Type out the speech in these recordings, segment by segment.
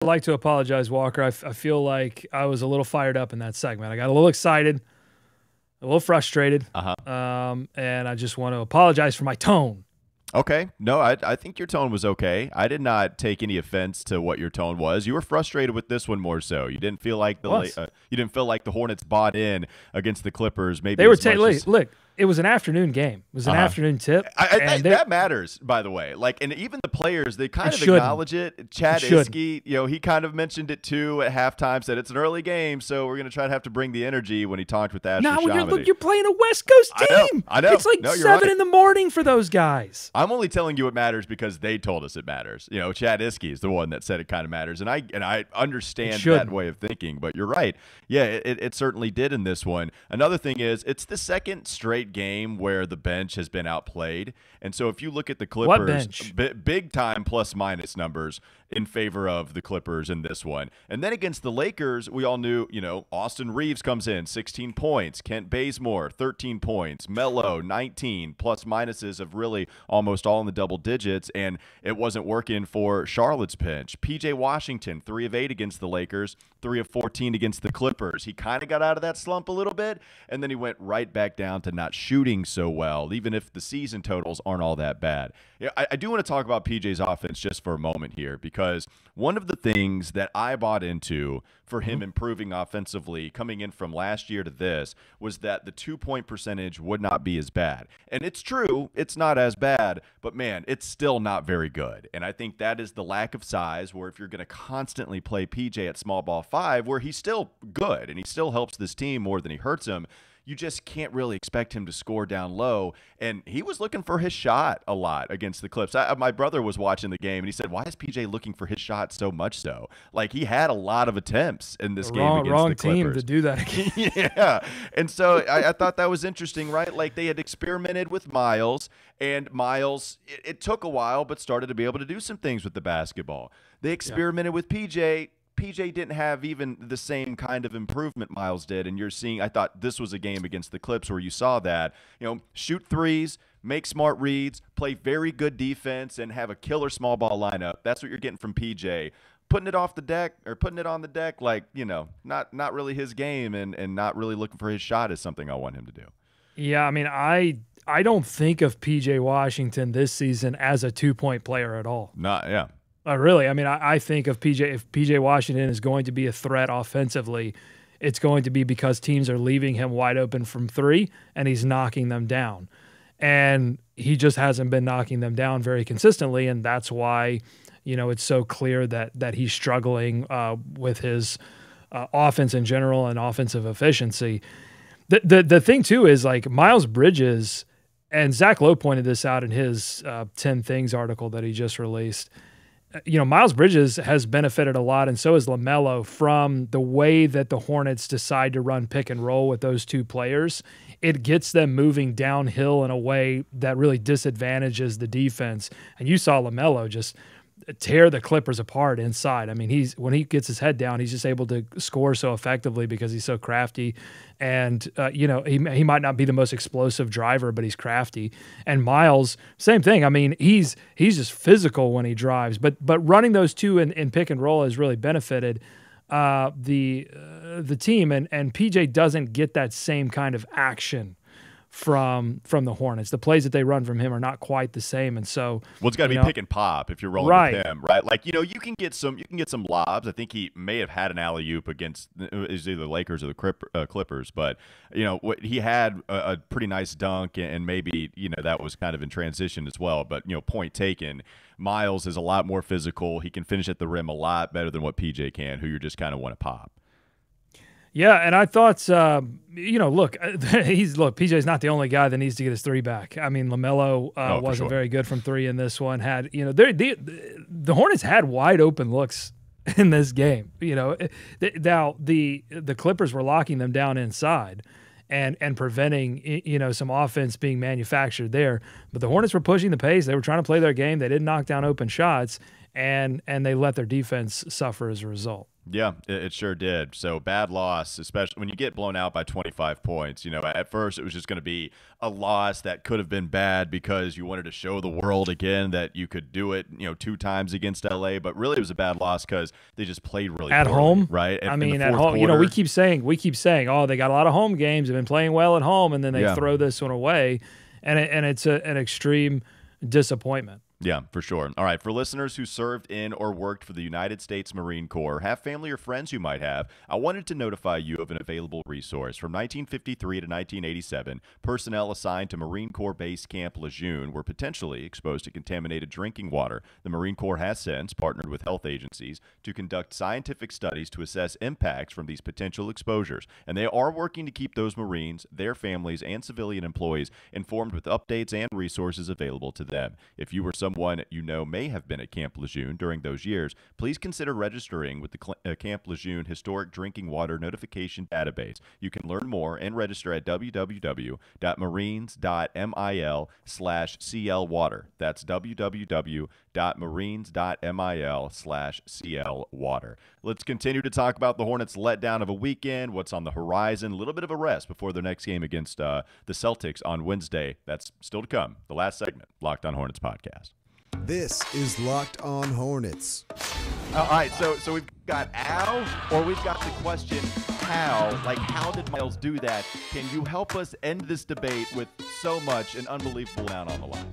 like to apologize, Walker. I feel like I was a little fired up in that segment. I got a little excited, a little frustrated, and I just want to apologize for my tone. Okay. No, I think your tone was okay. I did not take any offense to what your tone was. You were frustrated with this one more so. You didn't feel like the Hornets bought in against the Clippers. Maybe they were look. It was an afternoon game. It was an afternoon tip. I think that matters, by the way. Like, and even the players, they kind of acknowledge it. Chad Iskey, he kind of mentioned it too at halftime. Said it's an early game, so we're going to try to have to bring the energy when he talked with Asher Shamity. You're playing a West Coast team. I know. It's like 7 in the morning for those guys. I'm only telling you it matters because they told us it matters. Chad Iskey is the one that said it kind of matters, and I understand that way of thinking. But you're right. Yeah, it certainly did in this one. Another thing is, it's the second straight game where the bench has been outplayed. And so if you look at the Clippers, big time plus minus numbers in favor of the Clippers in this one. And then against the Lakers, we all knew, Austin Reeves comes in, 16 points. Kent Bazemore, 13 points. Melo, 19. Plus minuses of really almost all in the double digits. And it wasn't working for Charlotte's bench. PJ Washington, 3 of 8 against the Lakers, 3 of 14 against the Clippers. He kind of got out of that slump a little bit, and then he went right back down to not shooting so well, even if the season totals aren't all that bad. Yeah, I do want to talk about PJ's offense just for a moment here, because one of the things that I bought into for him improving offensively coming in from last year to this was that the 2-point percentage would not be as bad. And it's true, it's not as bad, but man, it's still not very good. And I think that is the lack of size, where if you're going to constantly play PJ at small ball 5, where he's still good and he still helps this team more than he hurts him, you just can't really expect him to score down low. And he was looking for his shot a lot against the Clips. My brother was watching the game, and he said, why is PJ looking for his shot so much so? Like, he had a lot of attempts in this game against the Clippers. Wrong team to do that again. Yeah. And so I thought that was interesting, right? Like, they had experimented with Miles, and Miles, it took a while, but started to be able to do some things with the basketball. They experimented with PJ. PJ didn't have even the same kind of improvement Miles did, and you're seeing, I thought this was a game against the Clips where you saw that, shoot threes, make smart reads, play very good defense, and have a killer small ball lineup. That's what you're getting from PJ. Putting it off the deck or putting it on the deck, like, not really his game, and not really looking for his shot is something I want him to do. Yeah, I mean, I don't think of PJ Washington this season as a 2-point player at all. Really. I mean, I think of PJ, if PJ Washington is going to be a threat offensively, it's going to be because teams are leaving him wide open from 3 and he's knocking them down. And he just hasn't been knocking them down very consistently, and that's why, it's so clear that he's struggling with his offense in general and offensive efficiency. The thing, too, is like Miles Bridges, and Zach Lowe pointed this out in his 10 Things article that he just released. Miles Bridges has benefited a lot, and so has LaMelo, from the way that the Hornets decide to run pick and roll with those two players. It gets them moving downhill in a way that really disadvantages the defense. And you saw LaMelo just tear the Clippers apart inside. I mean, when he gets his head down, he's just able to score so effectively because he's so crafty. And, he might not be the most explosive driver, but he's crafty. And Miles, same thing. I mean, he's just physical when he drives. But running those two in pick and roll has really benefited the team. And PJ doesn't get that same kind of action from the Hornets. The plays that they run from him are not quite the same, and so it's got to be pick and pop if you're rolling with him, right? Like, you can get some lobs. I think he may have had an alley-oop against either the Lakers or the Clippers, but he had a pretty nice dunk, and maybe that was kind of in transition as well. But point taken. Miles is a lot more physical. He can finish at the rim a lot better than what PJ can, who you just kind of want to pop. Yeah, and I thought, PJ's not the only guy that needs to get his 3 back. I mean, LaMelo wasn't very good from 3 in this one. The Hornets had wide open looks in this game. Now the Clippers were locking them down inside and preventing some offense being manufactured there. But the Hornets were pushing the pace. They were trying to play their game. They didn't knock down open shots, and they let their defense suffer as a result. Yeah, it sure did. So bad loss, especially when you get blown out by 25 points. You know, at first it was just going to be a loss that could have been bad because you wanted to show the world again that you could do it, 2 times against LA. But really it was a bad loss because they just played really at poorly, home, right? I mean, at home, we keep saying, oh, they got a lot of home games, they've been playing well at home, and then they throw this one away, and it's an extreme disappointment. Yeah, for sure. All right, for listeners who served in or worked for the United States Marine Corps, have family or friends you might have, I wanted to notify you of an available resource. From 1953 to 1987, personnel assigned to Marine Corps Base Camp Lejeune were potentially exposed to contaminated drinking water. The Marine Corps has since partnered with health agencies to conduct scientific studies to assess impacts from these potential exposures, and they are working to keep those Marines, their families, and civilian employees informed with updates and resources available to them. If you were someone you know may have been at Camp Lejeune during those years, please consider registering with the Camp Lejeune Historic Drinking Water Notification Database. You can learn more and register at www.marines.mil/CLwater. That's www.marines.mil/CLwater. Let's continue to talk about the Hornets' letdown of a weekend, what's on the horizon, a little bit of a rest before their next game against the Celtics on Wednesday. That's still to come. The last segment, Locked On Hornets podcast. This is Locked On Hornets. All right, so we've got Al, or we've got the question how. Like, how did Miles do that? Can you help us end this debate with so much, an unbelievable amount on the line?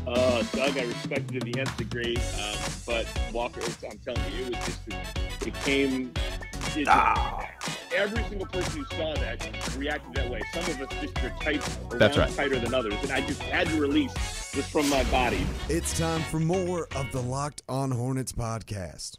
Doug, I respect you to the nth degree, but Walker, I'm telling you, it was just, every single person who saw that reacted that way. Some of us just are tighter than others, and I just had to release this from my body. It's time for more of the Locked On Hornets podcast.